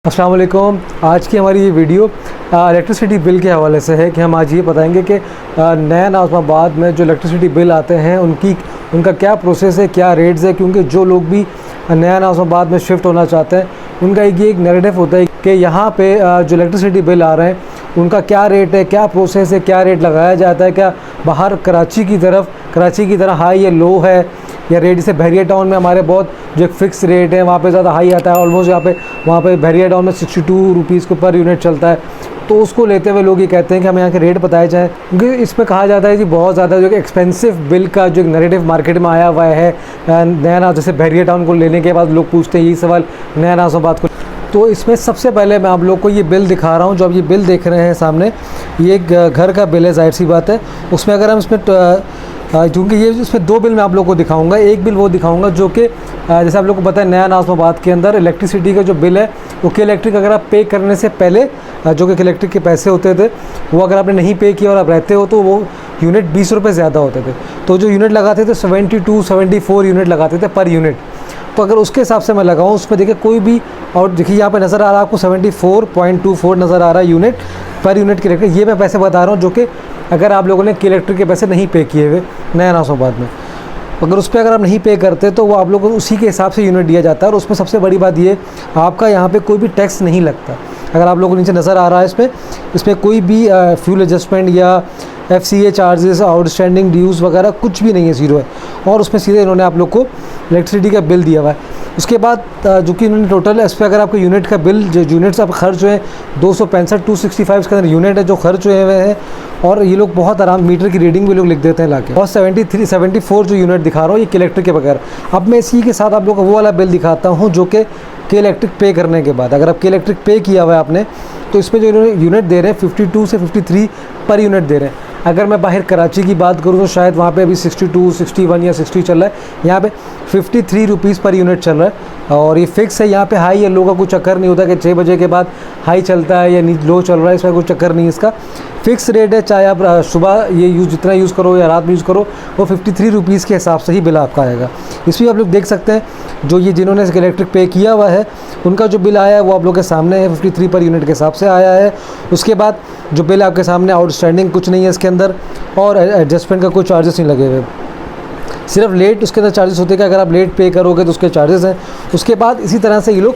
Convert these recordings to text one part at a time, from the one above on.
अस्सलाम वालेकुम। आज की हमारी ये वीडियो इलेक्ट्रिसिटी बिल के हवाले से है कि हम आज ये बताएंगे कि नया नाज़िमाबाद में जो इलेक्ट्रिसिटी बिल आते हैं उनका क्या प्रोसेस है, क्या रेट्स है। क्योंकि जो लोग भी नया नाज़िमाबाद में शिफ्ट होना चाहते हैं उनका एक नैरेटिव होता है कि यहाँ पे जो इलेक्ट्रिसिटी बिल आ रहे हैं उनका क्या रेट है, क्या प्रोसेस है, क्या रेट लगाया जाता है, क्या बाहर कराची की तरह हाई या लो है या रेट। जैसे बहरिया टाउन में हमारे बहुत जो एक फ़िक्स रेट है वहाँ पे ज़्यादा हाई आता है, ऑलमोस्ट वहाँ पे बहरिया टाउन में 62 रुपीज़ के पर यूनिट चलता है। तो उसको लेते हुए लोग ये कहते हैं कि हमें यहाँ के रेट बताए जाएँ, क्योंकि इस पर कहा जाता है कि बहुत ज़्यादा जो एक्सपेंसिव बिल का जो नैरेटिव मार्केट में आया हुआ है नया नाज़। जैसे बहरिया टाउन को लेने के बाद लोग पूछते हैं यही सवाल नया नाज़िमाबाद को। तो इसमें सबसे पहले मैं आप लोग को ये बिल दिखा रहा हूँ। जो आप ये बिल देख रहे हैं सामने, ये एक घर का बिल है, जाहिर सी बात है। उसमें अगर हम इसमें क्योंकि ये इसमें दो बिल मैं आप लोग को दिखाऊंगा। एक बिल वो दिखाऊंगा जो कि जैसे आप लोग को पता है नया नाज़िमाबाद के अंदर इलेक्ट्रिसिटी का जो बिल है वो के इलेक्ट्रिक अगर आप पे करने से पहले जो कि इलेक्ट्रिक के पैसे होते थे वो अगर आपने नहीं पे किया और आप रहते हो तो वो यूनिट 20 रुपये ज़्यादा होते थे। तो जो यूनिट लगाते थे 74 यूनिट लगाते थे पर यूनिट। तो अगर उसके हिसाब से मैं लगाऊँ उसमें देखिए कोई भी, और देखिए यहाँ पे नज़र आ रहा है आपको 74.24 नज़र आ रहा है यूनिट पर यूनिट के इलेक्ट्रिक। ये मैं पैसे बता रहा हूँ जो कि अगर आप लोगों ने के इलेक्ट्रिक के पैसे नहीं पे किए हुए नया नाज़िमाबाद में, अगर उस पर अगर आप नहीं पे करते तो वो आप लोगों को उसी के हिसाब से यूनिट दिया जाता है। और उसमें सबसे बड़ी बात ये, आपका यहाँ पे कोई भी टैक्स नहीं लगता। अगर आप लोगों को नीचे नज़र आ रहा है इसमें कोई भी फ्यूल एडजस्टमेंट या FCA चार्जेस, आउटस्टैंडिंग ड्यूज़ वगैरह कुछ भी नहीं है, ज़ीरो है। और उसमें सीधे इन्होंने आप लोग को इलेक्ट्रिसिटी का बिल दिया हुआ है। उसके बाद जो कि इन्होंने टोटल इस पर अगर आपको यूनिट का बिल, जो यूनिट्स आप खर्च हुए हैं 265 के अंदर यूनिट है जो खर्च हुए हुए हैं। और ये लोग बहुत आराम मीटर की रीडिंग भी लोग लिख देते हैं लाके। और 74 जो यूनिट दिखा रहा हूँ ये के इलेक्ट्रिक के बगैर। अब मैं इसी के साथ आप लोग को वो वाला बिल दिखाता हूँ जो कि के इलेक्ट्रिक पे करने के बाद, अगर आप के इलेक्ट्रिक पे किया हुआ है आपने, तो इसमें जो इन्होंने यूनिट दे रहे हैं 52 से 53 पर यूनिट दे रहे हैं। अगर मैं बाहर कराची की बात करूँ तो शायद वहाँ पे अभी 62, 61 या 60 चल रहा है। यहाँ पे 53 रुपीज़ पर यूनिट चल रहा है। और ये फिक्स है, यहाँ पे हाई या लो का कोई चक्कर नहीं होता कि 6 बजे के बाद हाई चलता है या लो चल रहा है, इसमें कोई चक्कर नहीं है। इसका फ़िक्स रेट है, चाहे आप सुबह ये जितना यूज़ करो या रात में यूज़ करो, वो 53 रुपीज़ के हिसाब से ही बिल आपका आएगा। इसमें आप लोग देख सकते हैं जो ये जिन्होंने इलेक्ट्रिक पे किया हुआ है उनका जो बिल आया है वो आप लोग के सामने है, 53 पर यूनिट के हिसाब से आया है। उसके बाद जो बिल आपके सामने, आउटस्टैंडिंग कुछ नहीं है इसके अंदर और एडजस्टमेंट का कोई चार्जेस नहीं लगे हुए, सिर्फ लेट उसके अंदर चार्जेस होते हैं कि अगर आप लेट पे करोगे तो उसके चार्जेस हैं। उसके बाद इसी तरह से ये लोग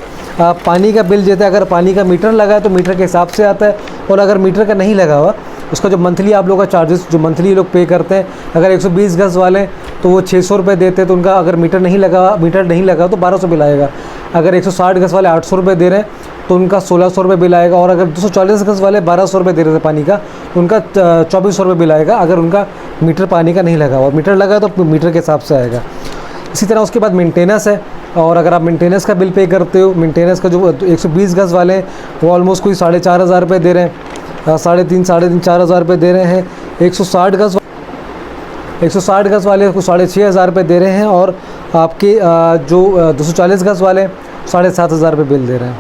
पानी का बिल देते हैं। अगर पानी का मीटर लगा है तो मीटर के हिसाब से आता है, और अगर मीटर का नहीं लगा हुआ उसका जो मंथली आप लोग का चार्जेस जो मंथली लोग पे करते हैं, अगर 120 गज वाले तो वो 600 रुपये देते हैं। तो उनका अगर मीटर नहीं लगा तो 1200 बिल आएगा। अगर 160 गज वाले 800 रुपये दे रहे हैं तो उनका 1600 रुपये बिल आएगा। और अगर 240 गज वाले 1200 रुपये दे रहे थे पानी का तो उनका 2400 रुपये बिल आएगा, अगर उनका मीटर पानी का नहीं लगा हुआ। मीटर लगा तो मीटर के हिसाब से आएगा। इसी तरह उसके बाद मेंटेनेंस है, और अगर आप मेंटेनेंस का बिल पे करते हो, मेंटेनेंस का जो 120 गज वाले हैं वो ऑलमोस्ट कोई 4500 रुपये दे रहे हैं, 3,500-4,000 रुपये दे रहे हैं। 160 गज वाले को 6,500 रुपये दे रहे हैं। और आपके जो 240 गज वाले 7,500 रुपये बिल दे रहे हैं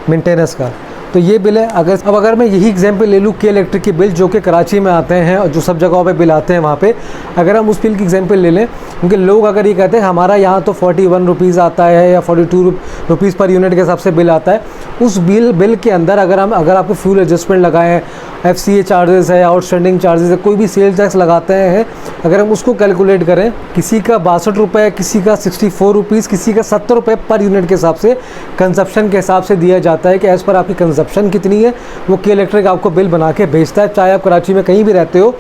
मेंटेनेंस का। तो ये बिल है। अगर मैं यही एग्जांपल ले लूँ के इलेक्ट्रिक के बिल जो कि कराची में आते हैं और जो सब जगहों पे बिल आते हैं वहाँ पे, अगर हम उस बिल की एग्जांपल ले लें, क्योंकि लोग अगर ये कहते हैं हमारा यहाँ तो 41 रुपीज़ आता है या 42 रुपीज़ पर यूनिट के हिसाब से बिल आता है, उस बिल के अंदर अगर आपको फ्यूल एडजस्टमेंट लगाए हैं, FCA चार्जेस है, आउटस्टैंडिंग चार्जेस है, कोई भी सेल टैक्स लगाते हैं, अगर हम उसको कैलकुलेट करें, किसी का 62 रुपये, किसी का 64 रुपीज़, किसी का 70 रुपये पर यूनिट के हिसाब से कंजप्शन के हिसाब से दिया जाता है कि एज़ पर आपकी कंजप्शन कितनी है वो के इलेक्ट्रिक आपको बिल बना के भेजता है। चाहे आप कराची में कहीं भी रहते हो,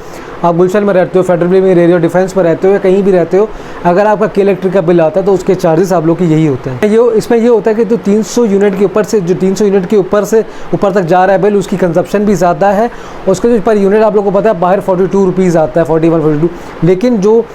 आप गुलशन में रहते हो, फेडरल में रहते हो, डिफेंस में रहते हो या कहीं भी रहते हो, अगर आपका के इलेक्ट्रिक का बिल आता है तो उसके चार्जेस आप लोग के यही होते हैं। इसमें ये होता है कि तो 300 यूनिट के ऊपर से, जो 300 यूनिट के ऊपर तक जा रहा है बिल, उसकी कंजप्शन भी ज़्यादा है। और उसका जो पर यूनिट आप लोग को पता है बाहर 42 रुपीज़ आता है, 41-42। लेकिन जो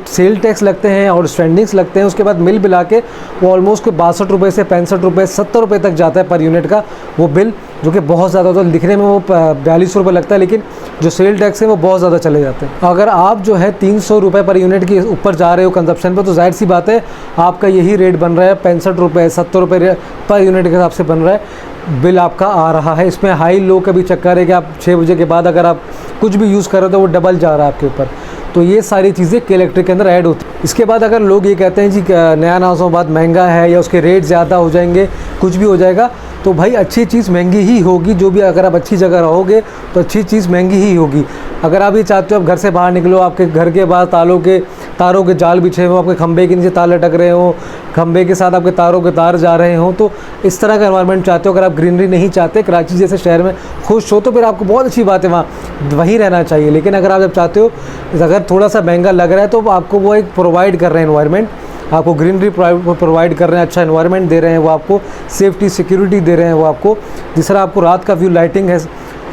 सेल टैक्स लगते हैं और स्टैंडिंग्स लगते हैं उसके बाद मिल मिला के वो ऑलमोस्ट 62 रुपये से 65 रुपये 70 रुपये तक जाता है पर यूनिट का वो बिल, जो कि बहुत ज़्यादा होता है। दिखने में वो 42 रुपये लगता है, लेकिन जो सेल टैक्स है वो बहुत ज़्यादा चले जाते हैं। अगर आप जो है 300 रुपये पर यूनिट के ऊपर जा रहे हो कंजप्शन पर, तो जाहिर सी बात है आपका यही रेट बन रहा है, 65 रुपये 70 रुपये पर यूनिट के हिसाब से बन रहा है बिल आपका आ रहा है। इसमें हाई लो का भी चक्कर है कि आप 6 बजे के बाद अगर आप कुछ भी यूज़ कर रहे हो तो वो डबल जा रहा है आपके ऊपर। तो ये सारी चीज़ें के इलेक्ट्रिक के अंदर ऐड होती है। इसके बाद अगर लोग ये कहते हैं जी नया नाज़िमाबाद महंगा है या उसके रेट ज़्यादा हो जाएंगे, कुछ भी हो जाएगा, तो भाई अच्छी चीज़ महंगी ही होगी। जो भी, अगर आप अच्छी जगह रहोगे तो अच्छी चीज़ महंगी ही होगी। अगर आप ये चाहते हो आप घर से बाहर निकलो, आपके घर के बाहर तारों के जाल बिछे हो, आपके खंबे के नीचे तार लटक रहे हो, खंबे के साथ आपके तारों के तार जा रहे हो, तो इस तरह का एनवायरनमेंट चाहते हो, अगर आप ग्रीनरी नहीं चाहते, कराची जैसे शहर में खुश हो, तो फिर आपको बहुत अच्छी बात है, वहीं रहना चाहिए। लेकिन अगर आप जब चाहते हो, अगर थोड़ा सा महंगा लग रहा है, तो आपको वो एक प्रोवाइड कर रहे हैं एनवायरनमेंट, आपको ग्रीनरी प्रोवाइड कर रहे हैं, अच्छा एनवायरनमेंट दे रहे हैं, वो आपको सेफ्टी सिक्योरिटी दे रहे हैं, वो आपको जिस तरह आपको रात का व्यू, लाइटिंग है,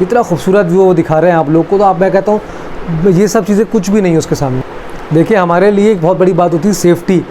इतना खूबसूरत व्यू वो दिखा रहे हैं आप लोग को, तो आप, मैं कहता हूँ ये सब चीज़ें कुछ भी नहीं है उसके सामने। देखिए हमारे लिए एक बहुत बड़ी बात होती है सेफ्टी।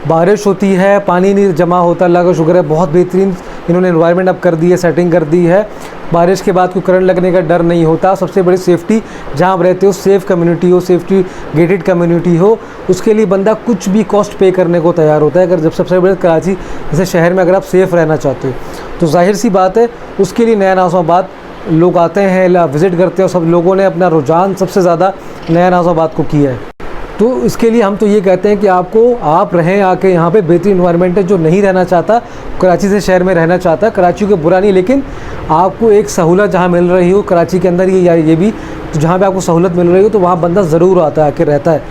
बारिश होती है, पानी नहीं जमा होता, अल्लाह का शुक्र है, बहुत बेहतरीन इन्होंने एनवायरनमेंट अब कर दी है, सेटिंग कर दी है। बारिश के बाद कोई करंट लगने का डर नहीं होता। सबसे बड़ी सेफ्टी, जहाँ आप रहते हो सेफ़ कम्युनिटी हो, सेफ्टी गेटेड कम्युनिटी हो, उसके लिए बंदा कुछ भी कॉस्ट पे करने को तैयार होता है। अगर जब सबसे बड़े कराची जैसे शहर में अगर आप सेफ़ रहना चाहते हो, तो जाहिर सी बात है उसके लिए नया नाज़िमाबाद लोग आते हैं, विज़िट करते हैं। सब लोगों ने अपना रुझान सबसे ज़्यादा नया नाज़िमाबाद को किया है। तो इसके लिए हम तो ये कहते हैं कि आप रहें आके यहाँ पे, बेहतरीन इन्वायरमेंट है। जो नहीं रहना चाहता, कराची से शहर में रहना चाहता, कराची को बुरा नहीं, लेकिन आपको एक सहूलत जहाँ मिल रही हो कराची के अंदर, ये भी, तो जहाँ पे आपको सहूलत मिल रही हो, तो वहाँ बंदा ज़रूर आता है, आके रहता है।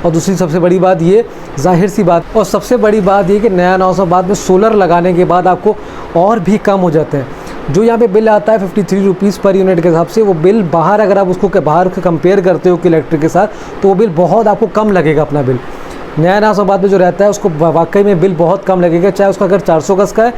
और दूसरी सबसे बड़ी बात ये, जाहिर सी बात, और सबसे बड़ी बात ये कि नया नाज़िमाबाद में सोलर लगाने के बाद आपको और भी कम हो जाते हैं। जो यहाँ पे बिल आता है 53 रुपीज़ पर यूनिट के हिसाब से, वो बिल बाहर, अगर आप उसको बाहर कंपेयर करते हो कि इलेक्ट्रिक के साथ, तो वो बिल बहुत आपको कम लगेगा अपना बिल। नया नाज़िमाबाद में जो रहता है उसको वाकई में बिल बहुत कम लगेगा, चाहे उसका अगर 400 गज़ का है,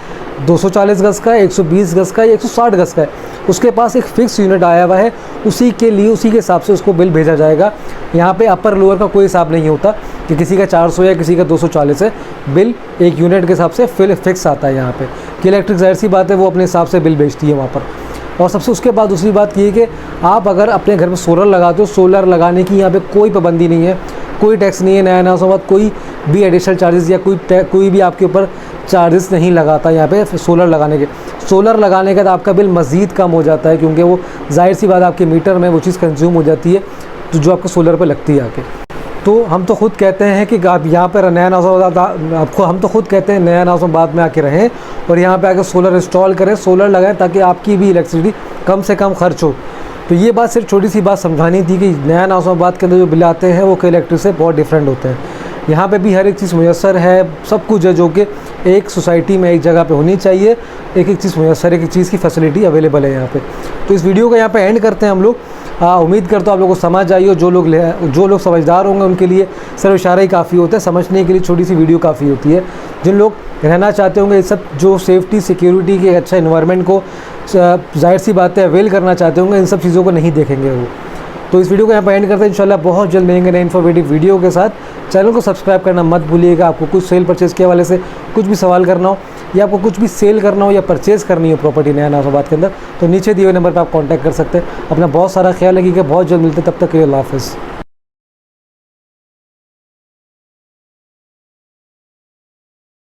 240 गज़ का है, 120 गज़ का है, 160 गज़ का है, उसके पास एक फ़िक्स यूनिट आया हुआ है, उसी के लिए, उसी के हिसाब से उसको बिल भेजा जाएगा। यहाँ पे अपर लोअर का कोई हिसाब नहीं होता कि किसी का 400 या किसी का 240 है। बिल एक यूनिट के हिसाब से फिक्स आता है यहाँ पे, कि इलेक्ट्रिक जाहिर सी बात है वो अपने हिसाब से बिल बेचती है वहाँ पर। और सबसे उसके बाद दूसरी बात ये है कि आप अगर अपने घर में सोलर लगाते हो, सोलर लगाने की यहाँ पे कोई पाबंदी नहीं है, कोई टैक्स नहीं है। नया नाज़िमाबाद कोई भी एडिशनल चार्जेस या कोई भी आपके ऊपर चार्जेस नहीं लगाता यहाँ पे सोलर लगाने के। सोलर लगाने के बाद आपका बिल मज़ीद कम हो जाता है, क्योंकि वो जाहिर सी बात आपके मीटर में वो चीज़ कंज्यूम हो जाती है, तो जो आपको सोलर पर लगती है आके। तो हम तो खुद कहते हैं कि आप यहाँ पर नया नाज़िमाबाद, आपको हम तो खुद कहते हैं नया नाज़िमाबाद में आके रहें और यहाँ पे आके सोलर इंस्टॉल करें, सोलर लगाएं, ताकि आपकी भी इलेक्ट्रिसिटी कम से कम खर्च हो। तो ये बात सिर्फ छोटी सी बात समझानी थी कि नया नाज़िमाबाद के अंदर जो बिल आते हैं वो कई इलेक्ट्रिक से बहुत डिफरेंट होते हैं। यहाँ पे भी हर एक चीज़ मुयस्सर है, सब कुछ है, जो कि एक सोसाइटी में एक जगह पे होनी चाहिए। एक चीज़ मुयस्सर, एक चीज़ की फैसिलिटी अवेलेबल है यहाँ पे। तो इस वीडियो को यहाँ पे एंड करते हैं हम लोग। उम्मीद करता हूँ आप लोगों को समझ आई हो। जो लोग समझदार होंगे उनके लिए सिर्फ इशारा ही काफ़ी होता है, समझने के लिए छोटी सी वीडियो काफ़ी होती है। जिन लोग रहना चाहते होंगे ये सब, जो सेफ्टी सिक्योरिटी के अच्छा इन्वायरमेंट को जाहिर सी बात है अवेल करना चाहते होंगे, इन सब चीज़ों को नहीं देखेंगे वो। तो इस वीडियो को यहाँ पर एंड करते हैं। इंशाल्लाह बहुत जल्द मिलेंगे नए इन्फॉर्मेटिव वीडियो के साथ। चैनल को सब्सक्राइब करना मत भूलिएगा। आपको कुछ सेल परचेज़ के हवाले से कुछ भी सवाल करना हो, या आपको कुछ भी सेल करना हो या परचेज़ करनी हो प्रॉपर्टी नया नाज़िमाबाद के अंदर, तो नीचे दिए हुए नंबर पर आप कॉन्टैक्ट कर सकते हैं। अपना बहुत सारा ख्याल रखिएगा। बहुत जल्द मिलते हैं, तब तक के लिए अल्लाह हाफ़िज़।